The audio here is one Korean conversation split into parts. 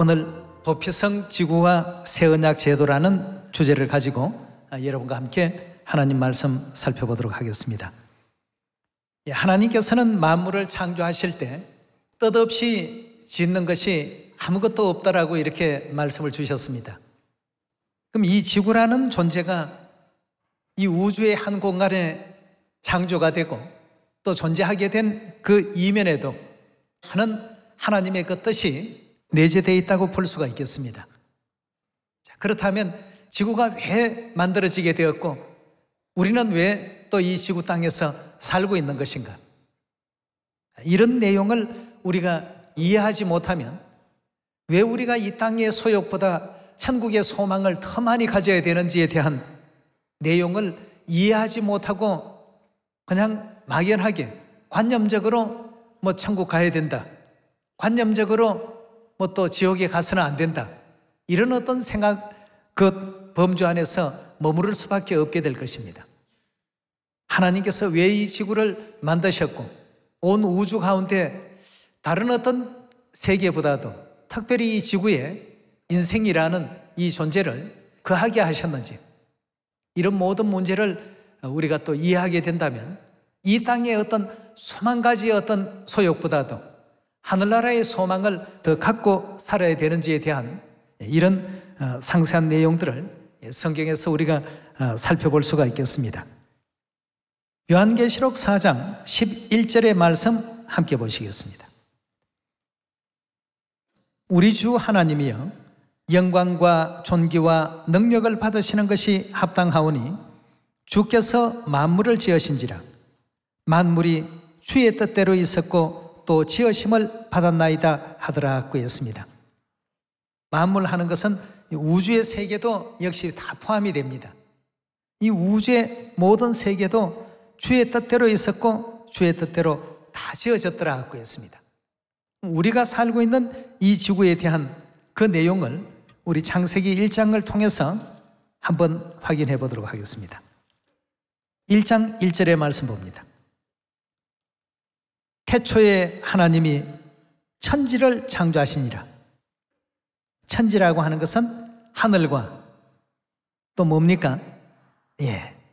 오늘 도피성 지구와 새 언약 제도라는 주제를 가지고 여러분과 함께 하나님 말씀 살펴보도록 하겠습니다. 하나님께서는 만물을 창조하실 때 뜻없이 짓는 것이 아무것도 없다라고 이렇게 말씀을 주셨습니다. 그럼 이 지구라는 존재가 이 우주의 한 공간에 창조가 되고 또 존재하게 된 그 이면에도 하나님의 그 뜻이 내재되어 있다고 볼 수가 있겠습니다. 자, 그렇다면 지구가 왜 만들어지게 되었고 우리는 왜 또 이 지구 땅에서 살고 있는 것인가? 이런 내용을 우리가 이해하지 못하면 왜 우리가 이 땅의 소욕보다 천국의 소망을 더 많이 가져야 되는지에 대한 내용을 이해하지 못하고 그냥 막연하게 관념적으로 천국 가야 된다, 관념적으로 또 지옥에 가서는 안 된다, 이런 어떤 생각, 그 범주 안에서 머무를 수밖에 없게 될 것입니다. 하나님께서 왜 이 지구를 만드셨고 온 우주 가운데 다른 어떤 세계보다도 특별히 이 지구에 인생이라는 이 존재를 거하게 하셨는지, 이런 모든 문제를 우리가 또 이해하게 된다면 이 땅의 어떤 수만 가지의 어떤 소욕보다도 하늘나라의 소망을 더 갖고 살아야 되는지에 대한 이런 상세한 내용들을 성경에서 우리가 살펴볼 수가 있겠습니다. 요한계시록 4장 11절의 말씀 함께 보시겠습니다. 우리 주 하나님이여, 영광과 존귀와 능력을 받으시는 것이 합당하오니 주께서 만물을 지으신지라. 만물이 주의 뜻대로 있었고 또 지으심을 받았나이다 하더라고 했습니다. 만물 하는 것은 우주의 세계도 역시 다 포함이 됩니다. 이 우주의 모든 세계도 주의 뜻대로 있었고 주의 뜻대로 다 지어졌더라고 했습니다. 우리가 살고 있는 이 지구에 대한 그 내용을 우리 창세기 1장을 통해서 한번 확인해 보도록 하겠습니다. 1장 1절의 말씀 봅니다. 태초에 하나님이 천지를 창조하시니라. 천지라고 하는 것은 하늘과 또 뭡니까?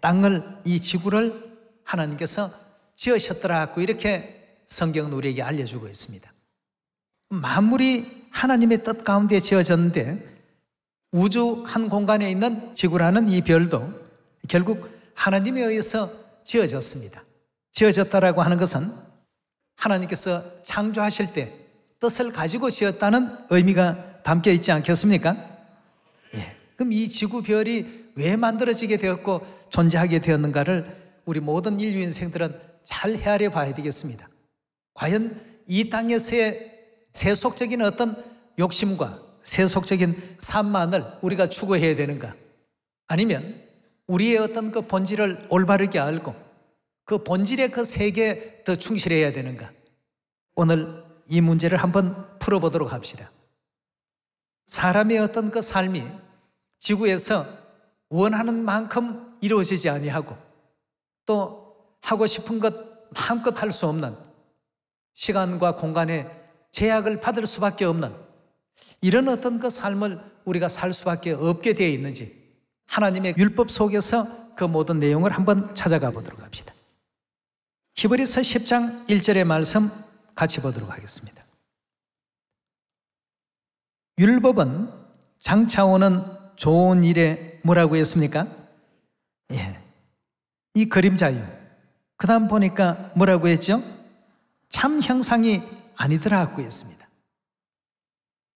땅을, 이 지구를 하나님께서 지으셨더라고 이렇게 성경은 우리에게 알려주고 있습니다. 만물이 하나님의 뜻 가운데 지어졌는데 우주 한 공간에 있는 지구라는 이 별도 결국 하나님에 의해서 지어졌습니다. 지어졌다라고 하는 것은 하나님께서 창조하실 때 뜻을 가지고 지었다는 의미가 담겨 있지 않겠습니까? 그럼 이 지구 별이 왜 만들어지게 되었고 존재하게 되었는가를 우리 모든 인류 인생들은 잘 헤아려 봐야 되겠습니다. 과연 이 땅에서의 세속적인 어떤 욕심과 세속적인 삶만을 우리가 추구해야 되는가? 아니면 우리의 어떤 그 본질을 올바르게 알고 그 본질의 그 세계에 더 충실해야 되는가? 오늘 이 문제를 한번 풀어보도록 합시다. 사람의 어떤 그 삶이 지구에서 원하는 만큼 이루어지지 아니하고 또 하고 싶은 것 마음껏 할 수 없는, 시간과 공간에 제약을 받을 수밖에 없는 이런 어떤 그 삶을 우리가 살 수밖에 없게 되어 있는지 하나님의 율법 속에서 그 모든 내용을 한번 찾아가 보도록 합시다. 히브리서 10장 1절의 말씀 같이 보도록 하겠습니다. 율법은 장차오는 좋은 일에 뭐라고 했습니까? 이 그림자요. 그 다음 보니까 뭐라고 했죠? 참 형상이 아니더라고 했습니다.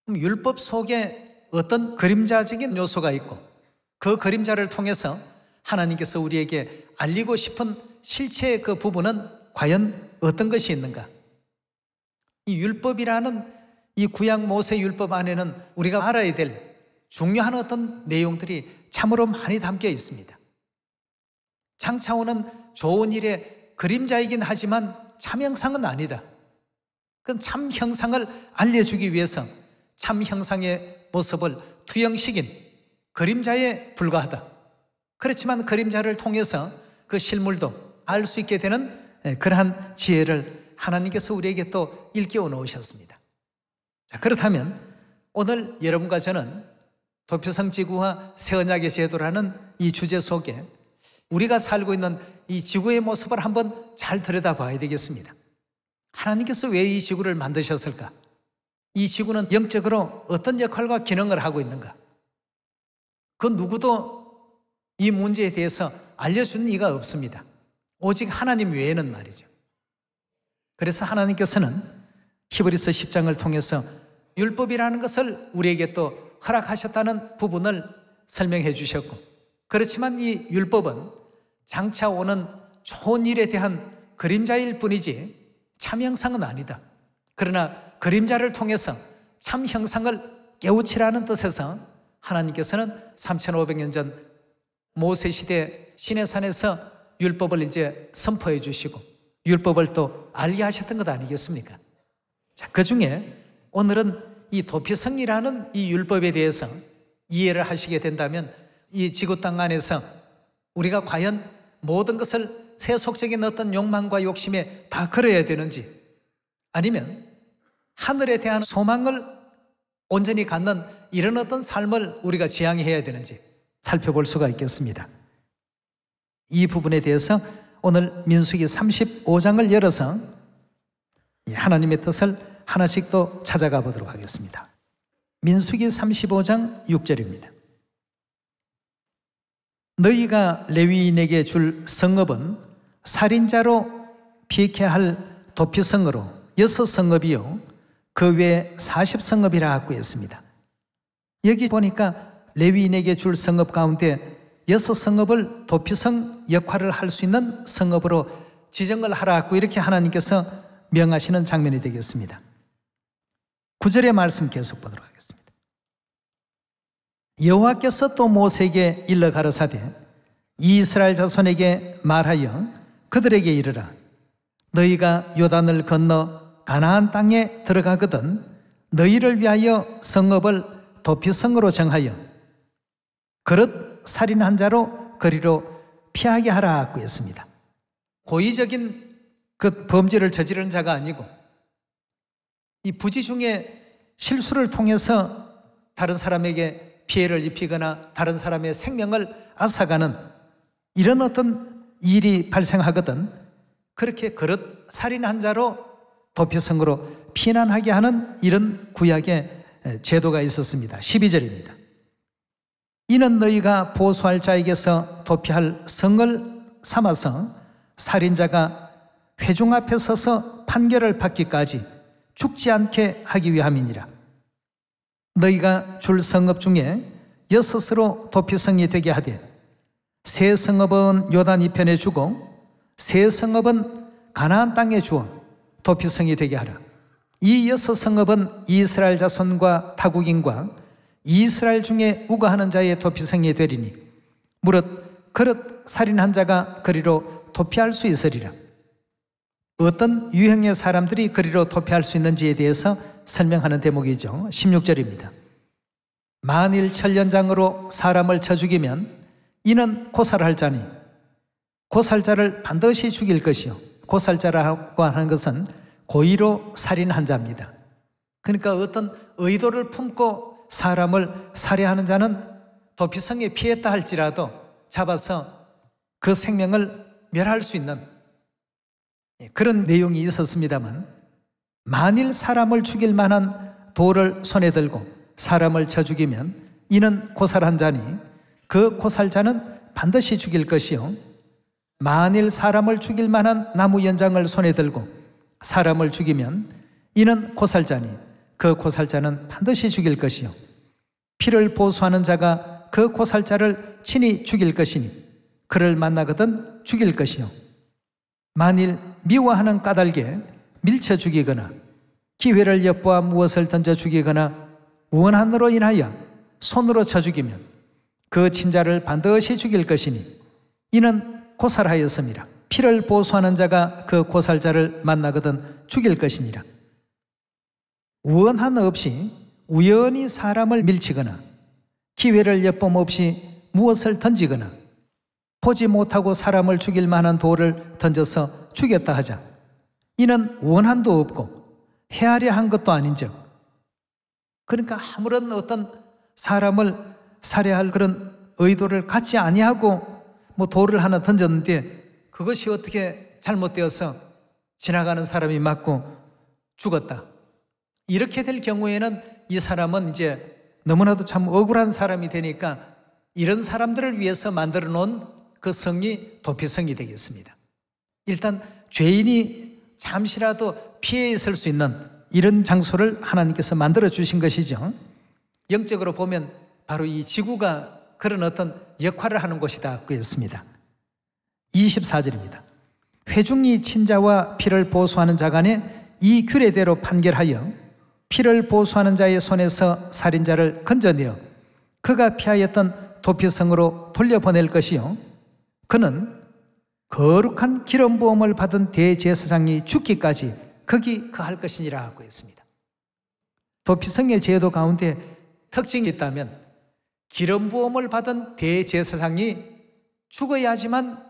그럼 율법 속에 어떤 그림자적인 요소가 있고 그 그림자를 통해서 하나님께서 우리에게 알리고 싶은 실체의 그 부분은 과연 어떤 것이 있는가? 이 율법이라는 이 구약 모세 율법 안에는 우리가 알아야 될 중요한 어떤 내용들이 참으로 많이 담겨 있습니다. 장차오는 좋은 일의 그림자이긴 하지만 참 형상은 아니다. 그럼 참 형상을 알려주기 위해서 참 형상의 모습을 투영시킨 그림자에 불과하다. 그렇지만 그림자를 통해서 그 실물도 알 수 있게 되는 그러한 지혜를 하나님께서 우리에게 또 일깨워 놓으셨습니다. 자, 그렇다면 오늘 여러분과 저는 도피성 지구와 새 언약의 제도라는 이 주제 속에 우리가 살고 있는 이 지구의 모습을 한번 잘 들여다봐야 되겠습니다. 하나님께서 왜 이 지구를 만드셨을까? 이 지구는 영적으로 어떤 역할과 기능을 하고 있는가? 그 누구도 이 문제에 대해서 알려주는 이가 없습니다. 오직 하나님 외에는 말이죠. 그래서 하나님께서는 히브리서 10장을 통해서 율법이라는 것을 우리에게 또 허락하셨다는 부분을 설명해 주셨고, 그렇지만 이 율법은 장차 오는 좋은 일에 대한 그림자일 뿐이지 참 형상은 아니다. 그러나 그림자를 통해서 참 형상을 깨우치라는 뜻에서 하나님께서는 3500년 전 모세 시대 시내산에서 율법을 이제 선포해 주시고 율법을 또 알게 하셨던 것 아니겠습니까? 자, 그 중에 오늘은 이 도피성이라는 이 율법에 대해서 이해를 하시게 된다면 이 지구 땅 안에서 우리가 과연 모든 것을 세속적인 어떤 욕망과 욕심에 다 걸어야 되는지, 아니면 하늘에 대한 소망을 온전히 갖는 이런 어떤 삶을 우리가 지향해야 되는지 살펴볼 수가 있겠습니다. 이 부분에 대해서 오늘 민수기 35장을 열어서 하나님의 뜻을 하나씩 또 찾아가 보도록 하겠습니다. 민수기 35장 6절입니다. 너희가 레위인에게 줄 성읍은 살인자로 피케할 도피성으로 6성읍이요 그 외에 40성읍이라 하고 있습니다. 여기 보니까 레위인에게 줄 성읍 가운데 6성읍을 도피성 역할을 할 수 있는 성읍으로 지정을 하라고 이렇게 하나님께서 명하시는 장면이 되겠습니다. 9절의 말씀 계속 보도록 하겠습니다. 여호와께서 또 모세에게 일러 가라사대 이스라엘 자손에게 말하여 그들에게 이르라. 너희가 요단을 건너 가나안 땅에 들어가거든 너희를 위하여 성읍을 도피성으로 정하여 그릇 살인한 자로 거리로 피하게 하라 하고 했습니다. 고의적인 그 범죄를 저지르는 자가 아니고 이 부지 중에 실수를 통해서 다른 사람에게 피해를 입히거나 다른 사람의 생명을 앗아가는 이런 어떤 일이 발생하거든 그렇게 그릇 살인한 자로 도피성으로 피난하게 하는 이런 구약의 제도가 있었습니다. 12절입니다. 이는 너희가 보수할 자에게서 도피할 성을 삼아서 살인자가 회중 앞에 서서 판결을 받기까지 죽지 않게 하기 위함이니라. 너희가 줄 성읍 중에 6으로 도피성이 되게 하되 세 성읍은 요단 이편에 주고 세 성읍은 가나안 땅에 주어 도피성이 되게 하라. 이 6성읍은 이스라엘 자손과 타국인과 이스라엘 중에 우거하는 자의 도피성이 되리니 무릇 그릇 살인한 자가 거리로 도피할 수 있으리라. 어떤 유형의 사람들이 거리로 도피할 수 있는지에 대해서 설명하는 대목이죠. 16절입니다. 만일 천련장으로 사람을 쳐 죽이면 이는 고살할 자니 고살자를 반드시 죽일 것이요. 고살자라고 하는 것은 고의로 살인한 자입니다. 그러니까 어떤 의도를 품고 사람을 살해하는 자는 도피성에 피했다 할지라도 잡아서 그 생명을 멸할 수 있는 그런 내용이 있었습니다만, 만일 사람을 죽일 만한 돌을 손에 들고 사람을 쳐 죽이면 이는 고살한 자니 그 고살자는 반드시 죽일 것이요. 만일 사람을 죽일 만한 나무 연장을 손에 들고 사람을 죽이면 이는 고살자니 그 고살자는 반드시 죽일 것이요. 피를 보수하는 자가 그 고살자를 친히 죽일 것이니 그를 만나거든 죽일 것이요. 만일 미워하는 까닭에 밀쳐 죽이거나 기회를 엿보아 무엇을 던져 죽이거나 원한으로 인하여 손으로 쳐 죽이면 그 친자를 반드시 죽일 것이니 이는 고살하였음이라. 피를 보수하는 자가 그 고살자를 만나거든 죽일 것이니라. 원한 없이 우연히 사람을 밀치거나 기회를 엿봄 없이 무엇을 던지거나 보지 못하고 사람을 죽일 만한 돌을 던져서 죽였다 하자. 이는 원한도 없고 헤아려 한 것도 아닌즉 그러니까 아무런 어떤 사람을 살해할 그런 의도를 갖지 아니하고 뭐 돌을 하나 던졌는데 그것이 어떻게 잘못되어서 지나가는 사람이 맞고 죽었다. 이렇게 될 경우에는 이 사람은 이제 너무나도 참 억울한 사람이 되니까 이런 사람들을 위해서 만들어 놓은 그 성이 도피성이 되겠습니다. 일단 죄인이 잠시라도 피해 있을 수 있는 이런 장소를 하나님께서 만들어 주신 것이죠. 영적으로 보면 바로 이 지구가 그런 어떤 역할을 하는 곳이다 그랬습니다. 24절입니다. 회중이 친자와 피를 보수하는 자 간에 이 규례대로 판결하여 피를 보수하는 자의 손에서 살인자를 건져내어 그가 피하였던 도피성으로 돌려보낼 것이요 그는 거룩한 기름부음을 받은 대제사장이 죽기까지 거기 거할 것이니라 하고 했습니다. 도피성의 제도 가운데 특징이 있다면 기름부음을 받은 대제사장이 죽어야지만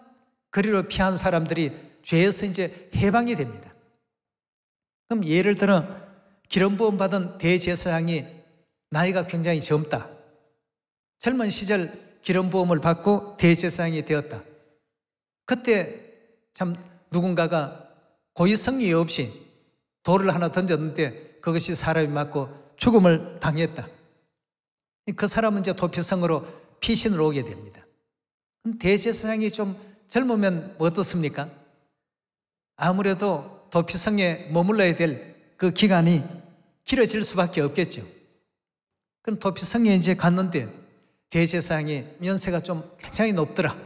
그리로 피한 사람들이 죄에서 이제 해방이 됩니다. 그럼 예를 들어 기름부음 받은 대제사장이 나이가 굉장히 젊다. 젊은 시절 기름부음을 받고 대제사장이 되었다. 그때 참 누군가가 고의성이 없이 돌을 하나 던졌는데 그것이 사람이 맞고 죽음을 당했다. 그 사람은 이제 도피성으로 피신으로 오게 됩니다. 대제사장이 좀 젊으면 어떻습니까? 아무래도 도피성에 머물러야 될 그 기간이 길어질 수밖에 없겠죠. 그럼 도피성에 이제 갔는데 대제사장이 연세가 좀 굉장히 높더라.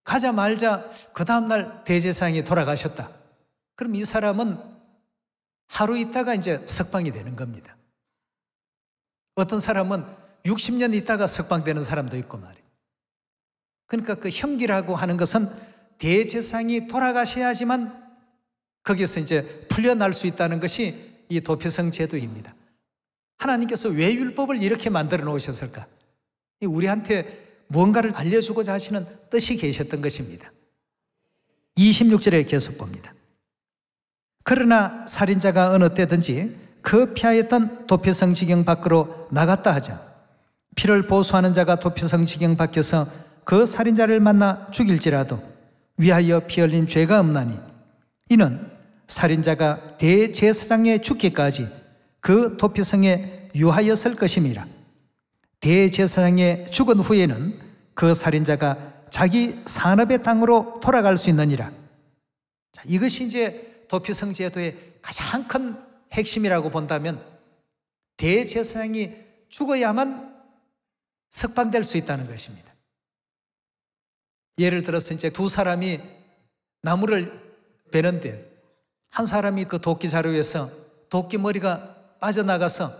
가자마자 그 다음날 대제사장이 돌아가셨다. 그럼 이 사람은 하루 있다가 이제 석방이 되는 겁니다. 어떤 사람은 60년 있다가 석방되는 사람도 있고 말이에요. 그러니까 그 형기라고 하는 것은 대제사장이 돌아가셔야지만 거기서 이제 풀려날 수 있다는 것이 이 도피성 제도입니다. 하나님께서 왜 율법을 이렇게 만들어 놓으셨을까? 우리한테 무언가를 알려주고자 하시는 뜻이 계셨던 것입니다. 26절에 계속 봅니다. 그러나 살인자가 어느 때든지 그 피하였던 도피성 지경 밖으로 나갔다 하자 피를 보수하는 자가 도피성 지경 밖에서 그 살인자를 만나 죽일지라도 위하여 피 흘린 죄가 없나니 이는 살인자가 대제사장에 죽기까지 그 도피성에 유하였을 것임이라. 대제사장에 죽은 후에는 그 살인자가 자기 산업의 땅으로 돌아갈 수 있느니라. 자, 이것이 이제 도피성 제도의 가장 큰 핵심이라고 본다면 대제사장이 죽어야만 석방될 수 있다는 것입니다. 예를 들어서 이제 두 사람이 나무를 베는데 한 사람이 그 도끼 자루에서 도끼 머리가 빠져나가서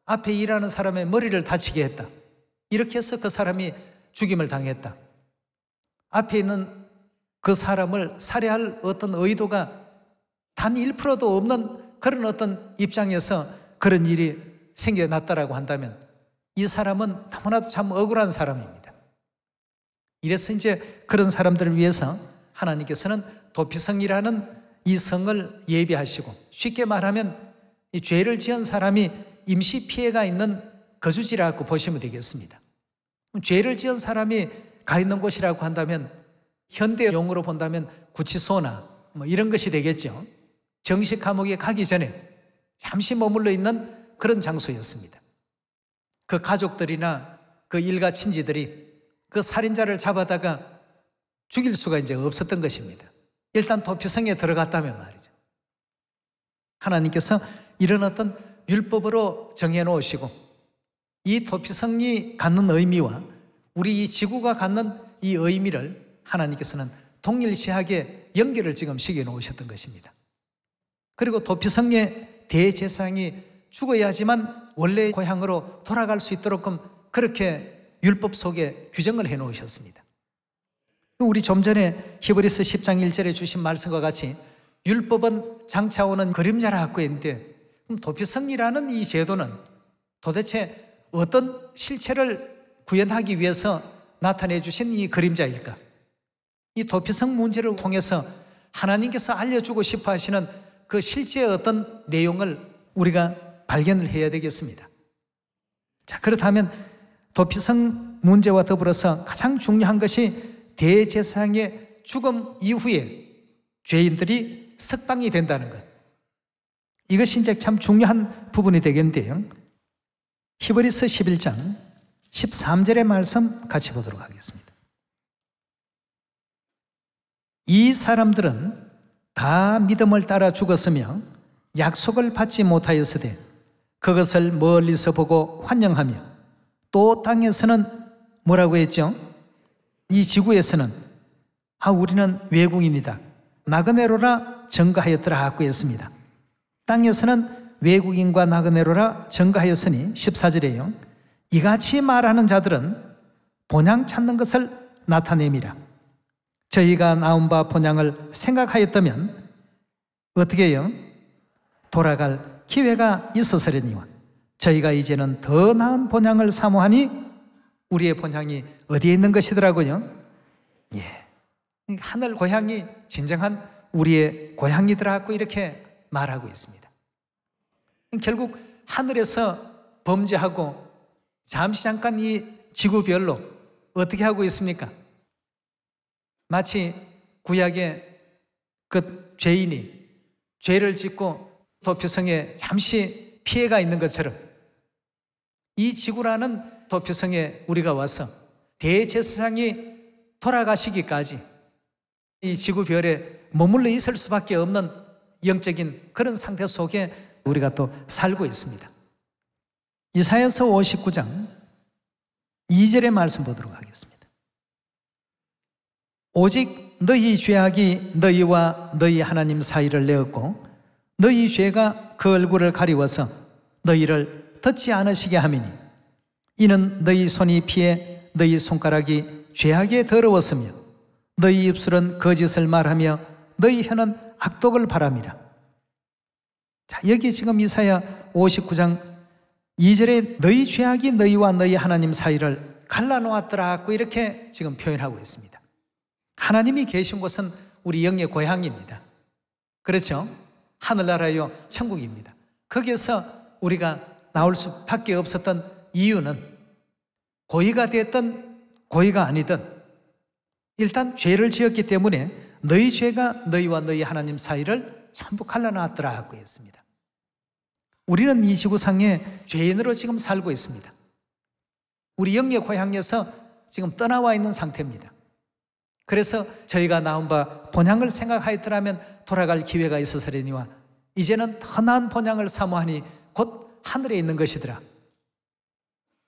앞에 일하는 사람의 머리를 다치게 했다. 이렇게 해서 그 사람이 죽임을 당했다. 앞에 있는 그 사람을 살해할 어떤 의도가 단 1%도 없는 그런 어떤 입장에서 그런 일이 생겨났다라고 한다면 이 사람은 너무나도 참 억울한 사람입니다. 이래서 이제 그런 사람들을 위해서 하나님께서는 도피성이라는 이 성을 예비하시고, 쉽게 말하면 이 죄를 지은 사람이 임시 피해가 있는 거주지라고 보시면 되겠습니다. 죄를 지은 사람이 가 있는 곳이라고 한다면 현대용어로 본다면 구치소나 뭐 이런 것이 되겠죠. 정식 감옥에 가기 전에 잠시 머물러 있는 그런 장소였습니다. 그 가족들이나 그 일가 친지들이 그 살인자를 잡아다가 죽일 수가 이제 없었던 것입니다. 일단 도피성에 들어갔다면 말이죠. 하나님께서 이런 어떤 율법으로 정해놓으시고 이 도피성이 갖는 의미와 우리 이 지구가 갖는 이 의미를 하나님께서는 동일시하게 연결을 지금 시켜놓으셨던 것입니다. 그리고 도피성의 대제사장이 죽어야지만 원래 고향으로 돌아갈 수 있도록 그렇게 율법 속에 규정을 해놓으셨습니다. 우리 좀 전에 히브리서 10장 1절에 주신 말씀과 같이 율법은 장차오는 그림자라고 했는데, 그럼 도피성이라는 이 제도는 도대체 어떤 실체를 구현하기 위해서 나타내 주신 이 그림자일까? 이 도피성 문제를 통해서 하나님께서 알려주고 싶어 하시는 그 실제의 어떤 내용을 우리가 발견을 해야 되겠습니다. 자, 그렇다면 도피성 문제와 더불어서 가장 중요한 것이 대제사장의 죽음 이후에 죄인들이 석방이 된다는 것. 이것이 이제 참 중요한 부분이 되겠는데요. 히브리서 11장 13절의 말씀 같이 보도록 하겠습니다. 이 사람들은 다 믿음을 따라 죽었으며 약속을 받지 못하였으되 그것을 멀리서 보고 환영하며 또 땅에서는 뭐라고 했죠? 이 지구에서는 우리는 외국인이다, 나그네로라 증거하였더라 하고 했습니다. 땅에서는 외국인과 나그네로라 증거하였으니 14절에요. 이같이 말하는 자들은 본향 찾는 것을 나타내미라. 저희가 나온 바 본향을 생각하였다면 어떻게 해요? 돌아갈 기회가 있었으려니와 저희가 이제는 더 나은 본향을 사모하니 우리의 본향이 어디에 있는 것이더라고요? 예, 하늘 고향이 진정한 우리의 고향이더라고 이렇게 말하고 있습니다. 결국 하늘에서 범죄하고 잠시 잠깐 이 지구별로 어떻게 하고 있습니까? 마치 구약의 그 죄인이 죄를 짓고 도피성에 잠시 피해가 있는 것처럼 이 지구라는 도피성에 우리가 와서 대제사장이 돌아가시기까지 이 지구별에 머물러 있을 수밖에 없는 영적인 그런 상태 속에 우리가 또 살고 있습니다. 이사야서 59장 2절의 말씀 보도록 하겠습니다. 오직 너희 죄악이 너희와 너희 하나님 사이를 내었고 너희 죄가 그 얼굴을 가리워서 너희를 듣지 않으시게 함이니 이는 너희 손이 피해 너희 손가락이 죄악에 더러웠으며 너희 입술은 거짓을 말하며 너희 혀는 악독을 바람이라. 자, 여기 지금 이사야 59장 2절에 너희 죄악이 너희와 너희 하나님 사이를 갈라놓았더라고 이렇게 지금 표현하고 있습니다. 하나님이 계신 곳은 우리 영의 고향입니다. 그렇죠? 하늘나라요 천국입니다. 거기에서 우리가 나올 수밖에 없었던 이유는 고의가 됐든 고의가 아니든 일단 죄를 지었기 때문에 너희 죄가 너희와 너희 하나님 사이를 전부 갈라놨더라고 했습니다. 우리는 이 지구상에 죄인으로 지금 살고 있습니다. 우리 영의 고향에서 지금 떠나와 있는 상태입니다. 그래서 저희가 나온 바 본향을 생각하였더라면 돌아갈 기회가 있었으려니와 이제는 더 나은 본향을 사모하니 곧 하늘에 있는 것이더라.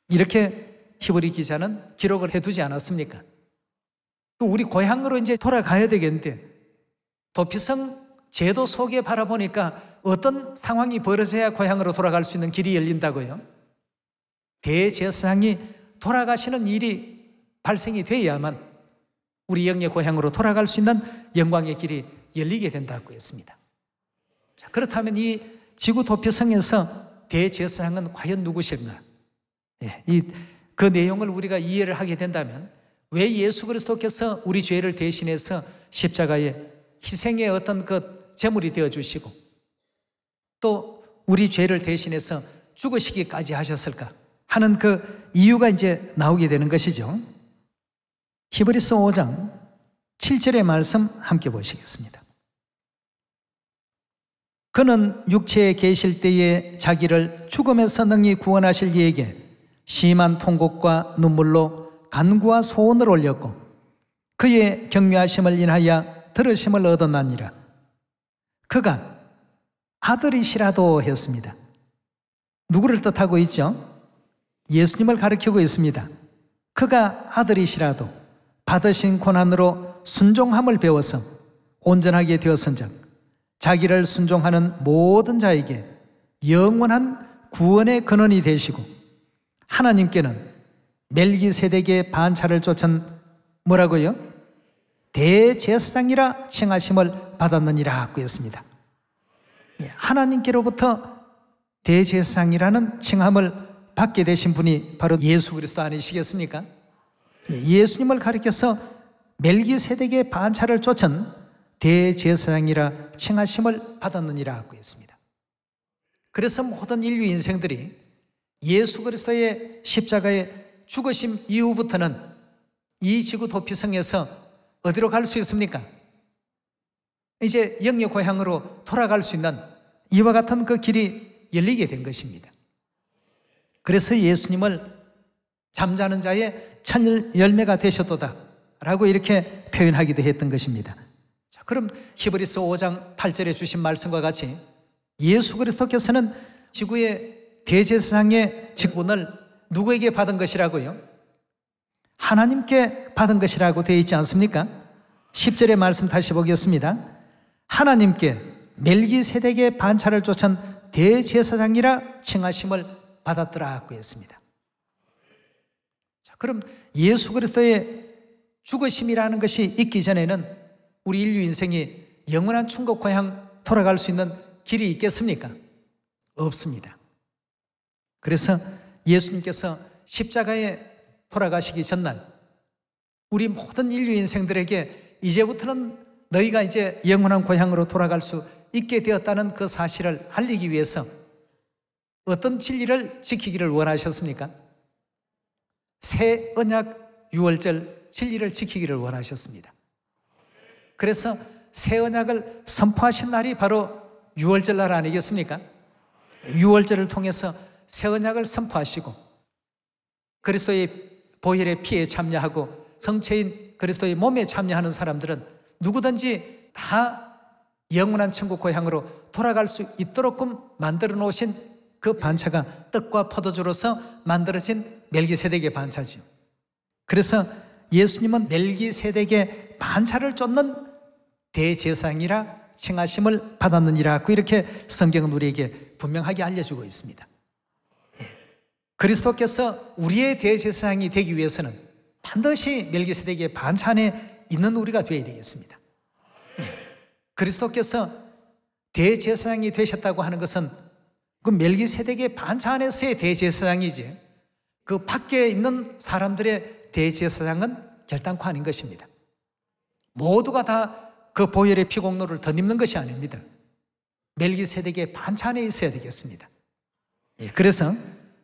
이렇게 히브리 기자는 기록을 해두지 않았습니까? 우리 고향으로 이제 돌아가야 되겠는데 도피성 제도 속에 바라보니까 어떤 상황이 벌어져야 고향으로 돌아갈 수 있는 길이 열린다고요? 대제사장이 돌아가시는 일이 발생이 돼야만 우리 영의 고향으로 돌아갈 수 있는 영광의 길이 열리게 된다고 했습니다. 자, 그렇다면 이 지구 도피성에서 대제사장은 과연 누구신가? 그 내용을 우리가 이해를 하게 된다면 왜 예수 그리스도께서 우리 죄를 대신해서 십자가에 희생의 어떤 그 제물이 되어주시고 또 우리 죄를 대신해서 죽으시기까지 하셨을까 하는 그 이유가 이제 나오게 되는 것이죠. 히브리서 5장 7절의 말씀 함께 보시겠습니다. 그는 육체에 계실 때에 자기를 죽음에서 능히 구원하실 이에게 심한 통곡과 눈물로 간구와 소원을 올렸고 그의 경외하심을 인하여 들으심을 얻었나니라. 그가 아들이시라도 했습니다. 누구를 뜻하고 있죠? 예수님을 가리키고 있습니다. 그가 아들이시라도 받으신 고난으로 순종함을 배워서 온전하게 되었은즉 자기를 순종하는 모든 자에게 영원한 구원의 근원이 되시고 하나님께는 멜기세덱의 반차를 쫓은 뭐라고요? 대제사장이라 칭하심을 받았느니라 하고 했습니다. 하나님께로부터 대제사장이라는 칭함을 받게 되신 분이 바로 예수 그리스도 아니시겠습니까? 예수님을 가리켜서 멜기세덱의 반차를 쫓은 대제사장이라 칭하심을 받았느니라 하고 했습니다. 그래서 모든 인류 인생들이 예수 그리스도의 십자가의 죽으심 이후부터는 이 지구 도피성에서 어디로 갈 수 있습니까? 이제 영의 고향으로 돌아갈 수 있는 이와 같은 그 길이 열리게 된 것입니다. 그래서 예수님을 잠자는 자의 첫 열매가 되셨도다 라고 이렇게 표현하기도 했던 것입니다. 자, 그럼 히브리서 5장 8절에 주신 말씀과 같이 예수 그리스도께서는 지구의 대제사장의 직분을 누구에게 받은 것이라고요? 하나님께 받은 것이라고 되어 있지 않습니까? 10절의 말씀 다시 보겠습니다. 하나님께 멜기세덱의 반차를 쫓은 대제사장이라 칭하심을 받았더라고 했습니다. 자, 그럼 예수 그리스도의 죽으심이라는 것이 있기 전에는 우리 인류 인생이 영원한 천국 고향 돌아갈 수 있는 길이 있겠습니까? 없습니다. 그래서 예수님께서 십자가에 돌아가시기 전날 우리 모든 인류 인생들에게 이제부터는 너희가 이제 영원한 고향으로 돌아갈 수 있게 되었다는 그 사실을 알리기 위해서 어떤 진리를 지키기를 원하셨습니까? 새 언약 유월절 진리를 지키기를 원하셨습니다. 그래서 새 언약을 선포하신 날이 바로 유월절 날 아니겠습니까? 유월절을 통해서 새 언약을 선포하시고 그리스도의 보혈의 피에 참여하고 성체인 그리스도의 몸에 참여하는 사람들은 누구든지 다 영원한 천국 고향으로 돌아갈 수 있도록 만들어 놓으신 그 반차가 떡과 포도주로서 만들어진 멜기세덱의 반차지요. 그래서 예수님은 멜기세덱의 반차를 쫓는 대제사장이라 칭하심을 받았느니라고 이렇게 성경은 우리에게 분명하게 알려주고 있습니다. 그리스도께서 우리의 대제사장이 되기 위해서는 반드시 멜기세덱의 반차 안에 있는 우리가 되어야 되겠습니다. 그리스도께서 대제사장이 되셨다고 하는 것은 그 멜기세덱의 반차 안에서의 대제사장이지 그 밖에 있는 사람들의 대제사장은 결단코 아닌 것입니다. 모두가 다 그 보혈의 피공로를 덧입는 것이 아닙니다. 멜기세덱의 반차 안에 있어야 되겠습니다. 그래서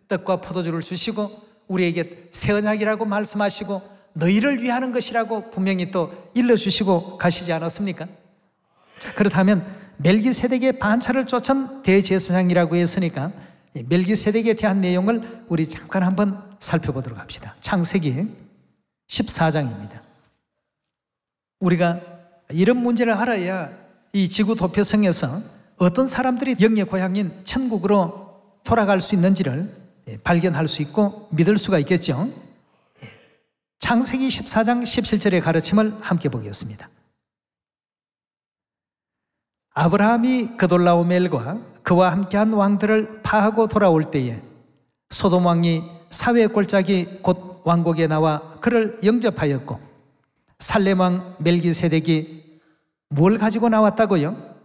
떡과 포도주를 주시고 우리에게 새 언약이라고 말씀하시고 너희를 위하는 것이라고 분명히 또 일러주시고 가시지 않았습니까? 자, 그렇다면 멜기세덱의 반차를 쫓은 대제사장이라고 했으니까 멜기세덱에 대한 내용을 우리 잠깐 한번 살펴보도록 합시다. 창세기 14장입니다. 우리가 이런 문제를 알아야 이 지구 도표성에서 어떤 사람들이 영의 고향인 천국으로 돌아갈 수 있는지를 발견할 수 있고 믿을 수가 있겠죠. 창세기 14장 17절의 가르침을 함께 보겠습니다. 아브라함이 그돌라오멜과 그와 함께한 왕들을 파하고 돌아올 때에 소돔 왕이 사회 골짜기 곧 왕국에 나와 그를 영접하였고 살렘 왕 멜기세덱이 뭘 가지고 나왔다고요?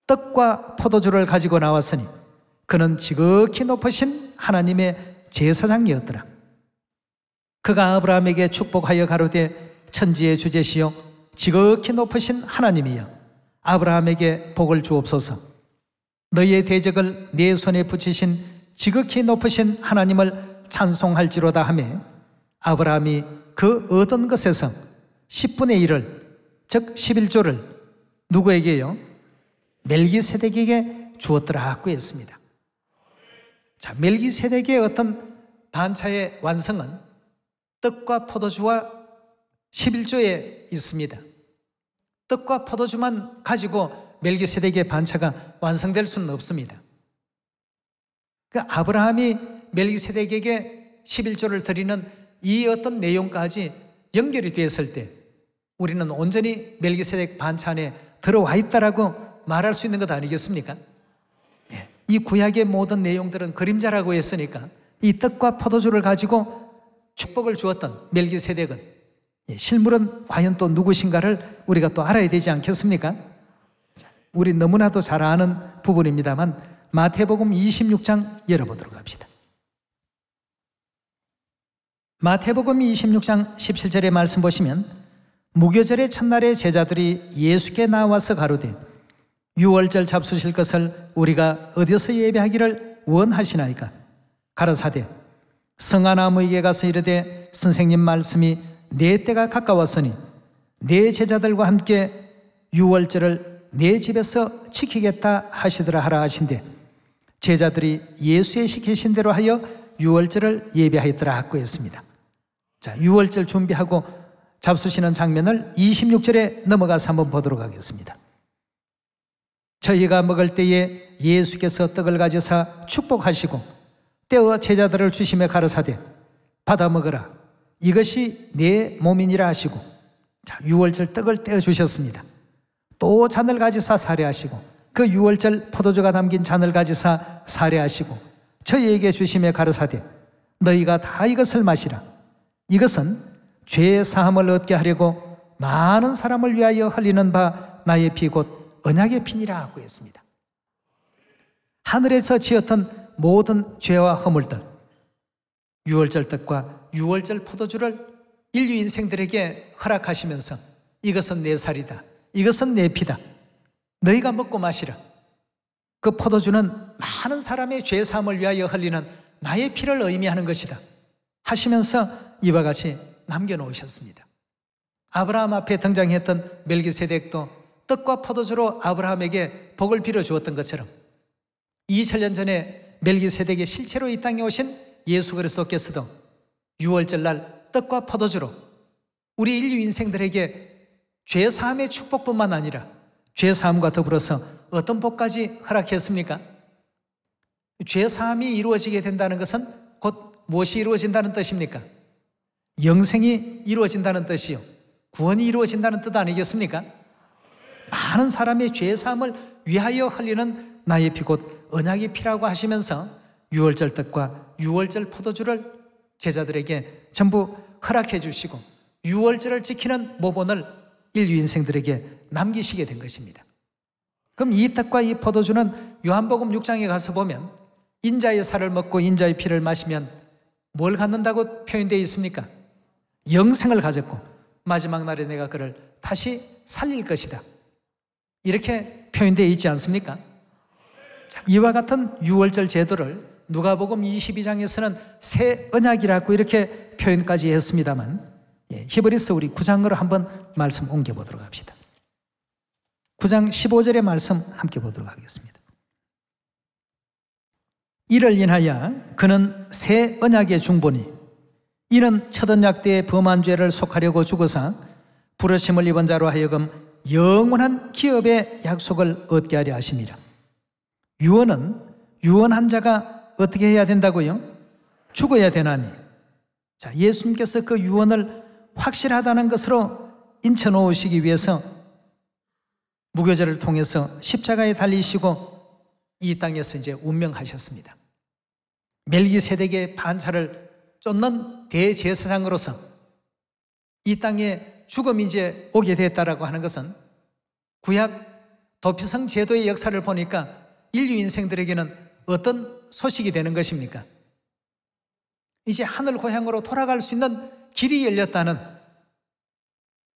떡과 포도주를 가지고 나왔으니 그는 지극히 높으신 하나님의 제사장이었더라. 그가 아브라함에게 축복하여 가로되 천지의 주제시요 지극히 높으신 하나님이여 아브라함에게 복을 주옵소서. 너희의 대적을 내 손에 붙이신 지극히 높으신 하나님을 찬송할지로다 하매 아브라함이 그 얻은 것에서 10분의 1을 즉 11조를 누구에게요? 멜기세덱에게 주었더라고 했습니다. 자, 멜기세덱의 어떤 반차의 완성은 떡과 포도주와 11조에 있습니다. 떡과 포도주만 가지고 멜기세덱의 반차가 완성될 수는 없습니다. 그 아브라함이 멜기세덱에게 11조를 드리는 이 어떤 내용까지 연결이 되었을 때 우리는 온전히 멜기세덱 반차 안에 들어와 있다라고 말할 수 있는 것 아니겠습니까? 이 구약의 모든 내용들은 그림자라고 했으니까 이 떡과 포도주를 가지고 축복을 주었던 멜기세덱은 실물은 과연 또 누구신가를 우리가 또 알아야 되지 않겠습니까? 우리 너무나도 잘 아는 부분입니다만 마태복음 26장 열어보도록 합시다. 마태복음 26장 17절의 말씀 보시면 무교절의 첫날에 제자들이 예수께 나와서 가로되 유월절 잡수실 것을 우리가 어디서 예배하기를 원하시나이까? 가라사대 성아나무에게 가서 이르되 선생님 말씀이 내 때가 가까웠으니 내 제자들과 함께 유월절을 내 집에서 지키겠다 하시더라 하라 하신대 제자들이 예수의 시키신 대로 하여 유월절을 예배하였더라 하고 했습니다. 자, 유월절 준비하고 잡수시는 장면을 26절에 넘어가서 한번 보도록 하겠습니다. 저희가 먹을 때에 예수께서 떡을 가져사 축복하시고 떼어 제자들을 주시며 가르사대 받아 먹으라 이것이 내 몸이니라 하시고 자, 유월절 떡을 떼어 주셨습니다. 또 잔을 가지사 사례하시고 그 유월절 포도주가 담긴 잔을 가지사 사례하시고 저희에게 주시며 가르사대 너희가 다 이것을 마시라 이것은 죄의 사함을 얻게 하려고 많은 사람을 위하여 흘리는 바 나의 피 곧 언약의 피니라 하고 했습니다. 하늘에서 지었던 모든 죄와 허물들 유월절 떡과 유월절 포도주를 인류 인생들에게 허락하시면서 이것은 내 살이다 이것은 내 피다 너희가 먹고 마시라 그 포도주는 많은 사람의 죄 사함을 위하여 흘리는 나의 피를 의미하는 것이다 하시면서 이와 같이 남겨놓으셨습니다. 아브라함 앞에 등장했던 멜기세덱도 떡과 포도주로 아브라함에게 복을 빌어주었던 것처럼 2000년 전에 멜기세덱의 실체로 이 땅에 오신 예수 그리스도께서도 유월절 날 떡과 포도주로 우리 인류 인생들에게 죄사함의 축복뿐만 아니라 죄사함과 더불어서 어떤 복까지 허락했습니까? 죄사함이 이루어지게 된다는 것은 곧 무엇이 이루어진다는 뜻입니까? 영생이 이루어진다는 뜻이요 구원이 이루어진다는 뜻 아니겠습니까? 많은 사람의 죄사함을 위하여 흘리는 나의 피 곧 언약의 피라고 하시면서 유월절 떡과 유월절 포도주를 제자들에게 전부 허락해 주시고 유월절을 지키는 모본을 인류 인생들에게 남기시게 된 것입니다. 그럼 이 떡과 이 포도주는 요한복음 6장에 가서 보면 인자의 살을 먹고 인자의 피를 마시면 뭘 갖는다고 표현되어 있습니까? 영생을 가졌고 마지막 날에 내가 그를 다시 살릴 것이다 이렇게 표현되어 있지 않습니까? 자, 이와 같은 유월절 제도를 누가복음 22장에서는 새 언약이라고 이렇게 표현까지 했습니다만 히브리서 우리 9장으로 한번 말씀 옮겨보도록 합시다. 9장 15절의 말씀 함께 보도록 하겠습니다. 이를 인하여 그는 새 언약의 중보니 이는 첫 언약 때의 범한 죄를 속하려고 죽어서 부르심을 입은 자로 하여금 영원한 기업의 약속을 얻게 하려 하심이라. 유언은 유언한 자가 어떻게 해야 된다고요? 죽어야 되나니. 자, 예수님께서 그 유언을 확실하다는 것으로 인쳐 놓으시기 위해서 무교제를 통해서 십자가에 달리시고 이 땅에서 이제 운명하셨습니다. 멜기세덱의 반차를 쫓는 대제사장으로서 이 땅에 죽음이 이제 오게 됐다라고 하는 것은 구약 도피성 제도의 역사를 보니까 인류 인생들에게는 어떤 소식이 되는 것입니까? 이제 하늘 고향으로 돌아갈 수 있는 길이 열렸다는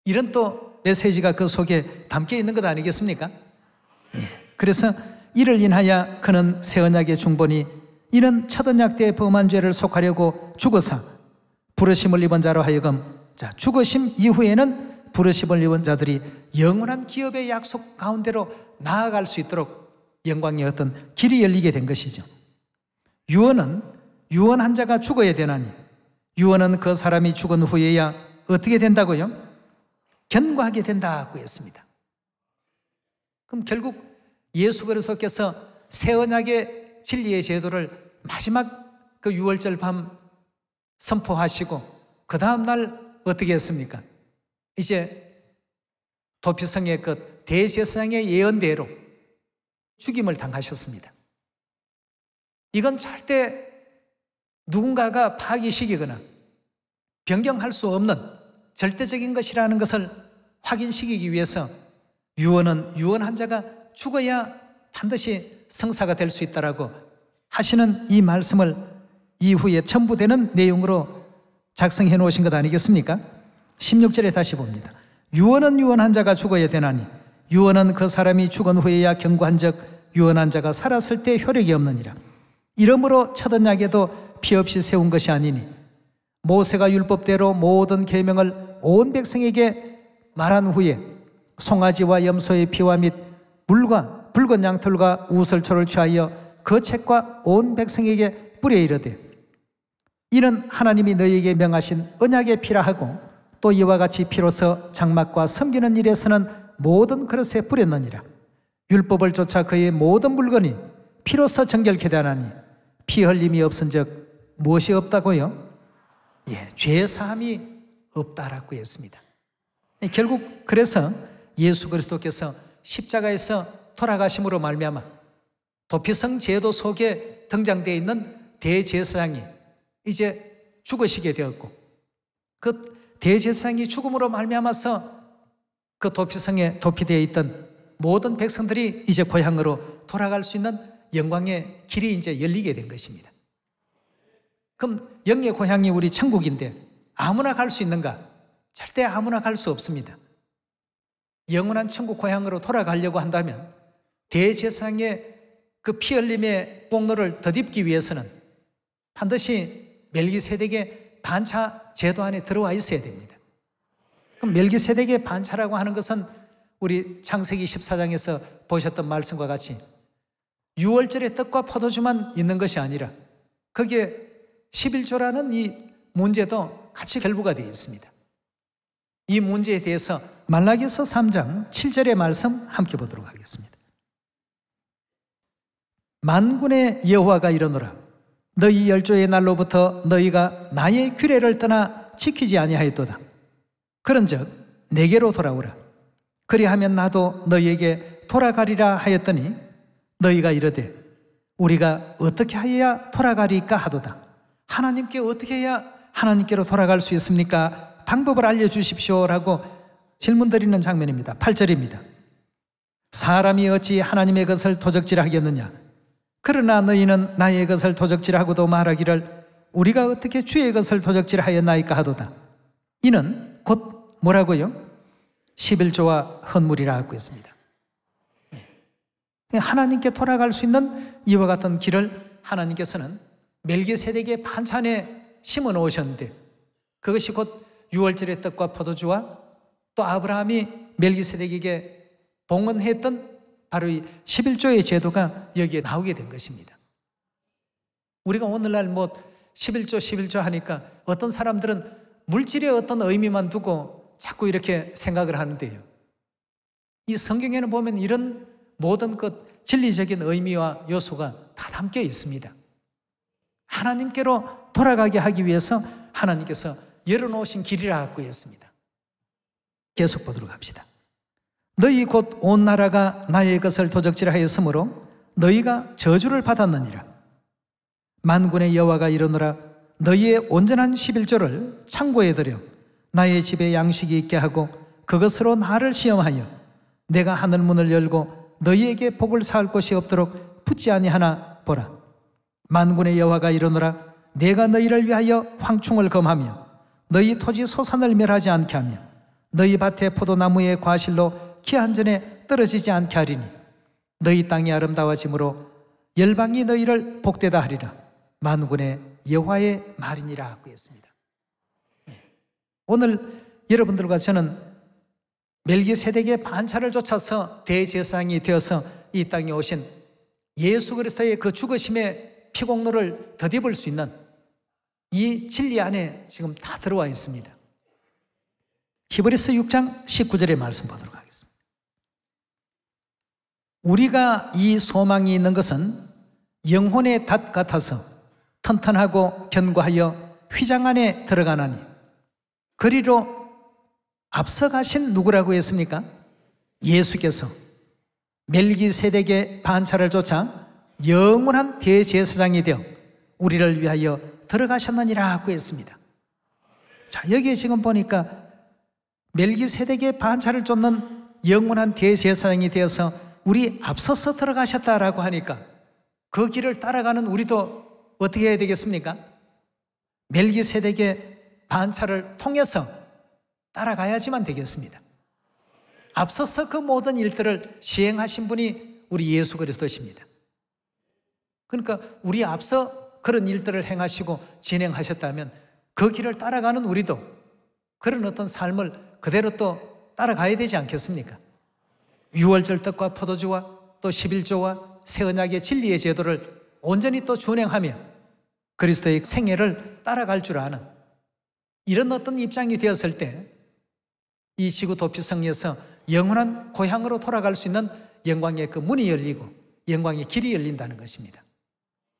이런 또 메시지가 그 속에 담겨 있는 것 아니겠습니까? 그래서 이를 인하여 그는 새 언약의 중보니 이는 첫 언약 때의 범한 죄를 속하려고 죽어서 부르심을 입은 자로 하여금 자, 죽으심 이후에는 부르심을 입은 자들이 영원한 기업의 약속 가운데로 나아갈 수 있도록 영광의 어떤 길이 열리게 된 것이죠. 유언은 유언한 자가 죽어야 되나니 유언은 그 사람이 죽은 후에야 어떻게 된다고요? 견고하게 된다고 했습니다. 그럼 결국 예수 그리스도께서 새 언약의 진리의 제도를 마지막 그 유월절 밤 선포하시고 그 다음 날 어떻게 했습니까? 이제 도피성의 그 대제사장의 예언대로 죽임을 당하셨습니다. 이건 절대 누군가가 파기시키거나 변경할 수 없는 절대적인 것이라는 것을 확인시키기 위해서 유언은 유언한 자가 죽어야 반드시 성사가 될 수 있다라고 하시는 이 말씀을 이후에 첨부되는 내용으로 작성해 놓으신 것 아니겠습니까? 16절에 다시 봅니다. 유언은 유언한 자가 죽어야 되나니 유언은 그 사람이 죽은 후에야 경고한즉 유언한 자가 살았을 때 효력이 없느니라. 이러므로 첫 언약에도 피 없이 세운 것이 아니니 모세가 율법대로 모든 계명을 온 백성에게 말한 후에 송아지와 염소의 피와 및 물과 붉은 양털과 우슬초를 취하여 그 책과 온 백성에게 뿌려 이르되 이는 하나님이 너희에게 명하신 언약의 피라 하고 또 이와 같이 피로서 장막과 섬기는 일에서는 모든 그릇에 뿌렸느니라. 율법을 쫓아 그의 모든 물건이 피로서 정결케 되나니 피 흘림이 없은즉 무엇이 없다고요? 죄 사함이 없다라고 했습니다. 결국 그래서 예수 그리스도께서 십자가에서 돌아가심으로 말미암아 도피성 제도 속에 등장되어 있는 대제사장이 이제 죽으시게 되었고 그 대제사장이 죽음으로 말미암아서 그 도피성에 도피되어 있던 모든 백성들이 이제 고향으로 돌아갈 수 있는 영광의 길이 이제 열리게 된 것입니다. 그럼 영의 고향이 우리 천국인데 아무나 갈 수 있는가? 절대 아무나 갈 수 없습니다. 영원한 천국 고향으로 돌아가려고 한다면 대제사장의 그 피 흘림의 공로를 덧입기 위해서는 반드시 멜기세덱의 반차 제도 안에 들어와 있어야 됩니다. 그럼 멜기세덱의 반차라고 하는 것은 우리 창세기 14장에서 보셨던 말씀과 같이 유월절의 떡과 포도주만 있는 것이 아니라 거기에 11조라는 이 문제도 같이 결부가 되어 있습니다. 이 문제에 대해서 말라기서 3장 7절의 말씀 함께 보도록 하겠습니다. 만군의 여호와가 이르노라 너희 열조의 날로부터 너희가 나의 규례를 떠나 지키지 아니하였도다. 그런즉 내게로 돌아오라. 그리하면 나도 너희에게 돌아가리라 하였더니 너희가 이르되 우리가 어떻게 하여야 돌아가리까 하도다. 하나님께 어떻게 해야 하나님께로 돌아갈 수 있습니까? 방법을 알려주십시오라고 질문드리는 장면입니다. 8절입니다. 사람이 어찌 하나님의 것을 도적질하겠느냐? 그러나 너희는 나의 것을 도적질하고도 말하기를 우리가 어떻게 주의 것을 도적질하였나이까 하도다. 이는 곧 뭐라고요? 11조와 헌물이라 하고 있습니다. 하나님께 돌아갈 수 있는 이와 같은 길을 하나님께서는 멜기세덱의 반찬에 심어 놓으셨는데 그것이 곧 유월절의 떡과 포도주와 또 아브라함이 멜기세덱에게 봉헌했던 바로 이 11조의 제도가 여기에 나오게 된 것입니다. 우리가 오늘날 11조 하니까 어떤 사람들은 물질의 어떤 의미만 두고 자꾸 이렇게 생각을 하는데요. 이 성경에는 보면 이런 모든 것 진리적인 의미와 요소가 다 담겨 있습니다. 하나님께로 돌아가게 하기 위해서 하나님께서 열어놓으신 길이라고 했습니다. 계속 보도록 합시다. 너희 곧 온 나라가 나의 것을 도적질하였으므로 너희가 저주를 받았느니라. 만군의 여호와가 이르노라 너희의 온전한 11조를 창고에 들여 나의 집에 양식이 있게 하고 그것으로 나를 시험하여 내가 하늘 문을 열고 너희에게 복을 쌓을 곳이 없도록 붙지 아니하나 보라. 만군의 여호와가 이르노라 내가 너희를 위하여 황충을 검하며 너희 토지 소산을 멸하지 않게 하며 너희 밭의 포도나무의 과실로 기한 전에 떨어지지 않게 하리니 너희 땅이 아름다워짐으로 열방이 너희를 복되다 하리라. 만군의 여호와의 말이니라 하고 했습니다. 오늘 여러분들과 저는 멜기세덱의 반차를 쫓아서 대제사장이 되어서 이 땅에 오신 예수 그리스도의 그 죽으심의 피공로를 덧입을 수 있는 이 진리 안에 지금 다 들어와 있습니다. 히브리서 6장 19절의 말씀 보도록 하겠습니다. 우리가 이 소망이 있는 것은 영혼의 닷 같아서 튼튼하고 견고하여 휘장 안에 들어가나니 그리로 앞서가신 누구라고 했습니까? 예수께서 멜기세덱의 반차를 쫓아 영원한 대제사장이 되어 우리를 위하여 들어가셨느니라 하고 했습니다. 자, 여기에 지금 보니까 멜기세덱의 반차를 쫓는 영원한 대제사장이 되어서 우리 앞서서 들어가셨다라고 하니까 그 길을 따라가는 우리도 어떻게 해야 되겠습니까? 멜기세덱의 반차를 통해서 따라가야지만 되겠습니다. 앞서서 그 모든 일들을 시행하신 분이 우리 예수 그리스도십니다. 그러니까 우리 앞서 그런 일들을 행하시고 진행하셨다면 그 길을 따라가는 우리도 그런 어떤 삶을 그대로 또 따라가야 되지 않겠습니까? 유월절 떡과 포도주와 또 11조와 새 언약의 진리의 제도를 온전히 또 준행하며 그리스도의 생애를 따라갈 줄 아는 이런 어떤 입장이 되었을 때 이 지구 도피성에서 영원한 고향으로 돌아갈 수 있는 영광의 그 문이 열리고 영광의 길이 열린다는 것입니다.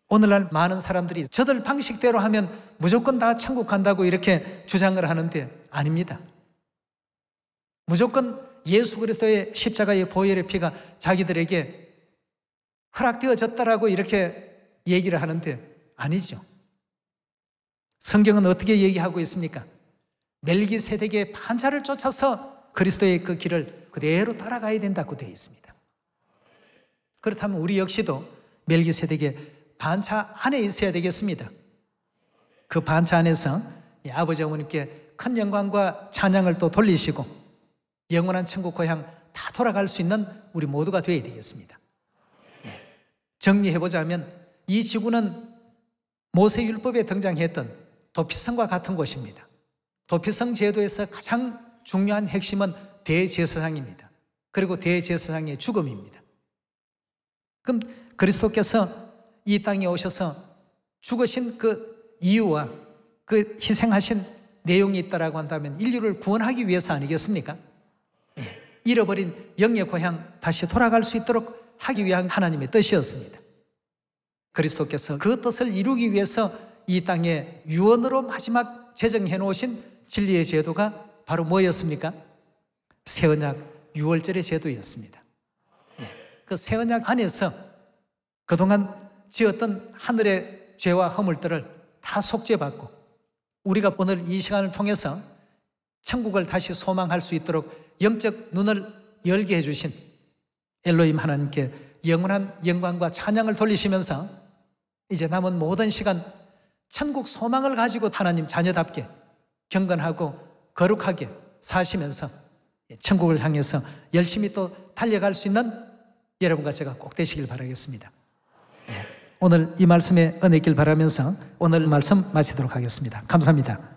오늘날 많은 사람들이 저들 방식대로 하면 무조건 다 천국 간다고 이렇게 주장을 하는데 아닙니다. 무조건 예수 그리스도의 십자가의 보혈의 피가 자기들에게 허락되어졌다라고 이렇게 얘기를 하는데 아니죠. 성경은 어떻게 얘기하고 있습니까? 멜기세덱의 반차를 쫓아서 그리스도의 그 길을 그대로 따라가야 된다고 되어 있습니다. 그렇다면 우리 역시도 멜기세덱의 반차 안에 있어야 되겠습니다. 그 반차 안에서 아버지 어머님께 큰 영광과 찬양을 또 돌리시고 영원한 천국 고향 다 돌아갈 수 있는 우리 모두가 되어야 되겠습니다. 정리해보자면 이 지구는 모세율법에 등장했던 도피성과 같은 곳입니다. 도피성 제도에서 가장 중요한 핵심은 대제사장입니다. 그리고 대제사장의 죽음입니다. 그럼 그리스도께서 이 땅에 오셔서 죽으신 그 이유와 그 희생하신 내용이 있다라고 한다면 인류를 구원하기 위해서 아니겠습니까? 잃어버린 영의 고향 다시 돌아갈 수 있도록 하기 위한 하나님의 뜻이었습니다. 그리스도께서 그 뜻을 이루기 위해서 이 땅에 유언으로 마지막 제정해 놓으신 진리의 제도가 바로 뭐였습니까? 새 언약 유월절의 제도였습니다. 그 새 언약 안에서 그동안 지었던 하늘의 죄와 허물들을 다 속죄받고 우리가 오늘 이 시간을 통해서 천국을 다시 소망할 수 있도록 영적 눈을 열게 해주신 엘로힘 하나님께 영원한 영광과 찬양을 돌리시면서 이제 남은 모든 시간 천국 소망을 가지고 하나님 자녀답게 경건하고 거룩하게 사시면서 천국을 향해서 열심히 또 달려갈 수 있는 여러분과 제가 꼭 되시길 바라겠습니다. 오늘 이 말씀에 은혜 있길 바라면서 오늘 말씀 마치도록 하겠습니다. 감사합니다.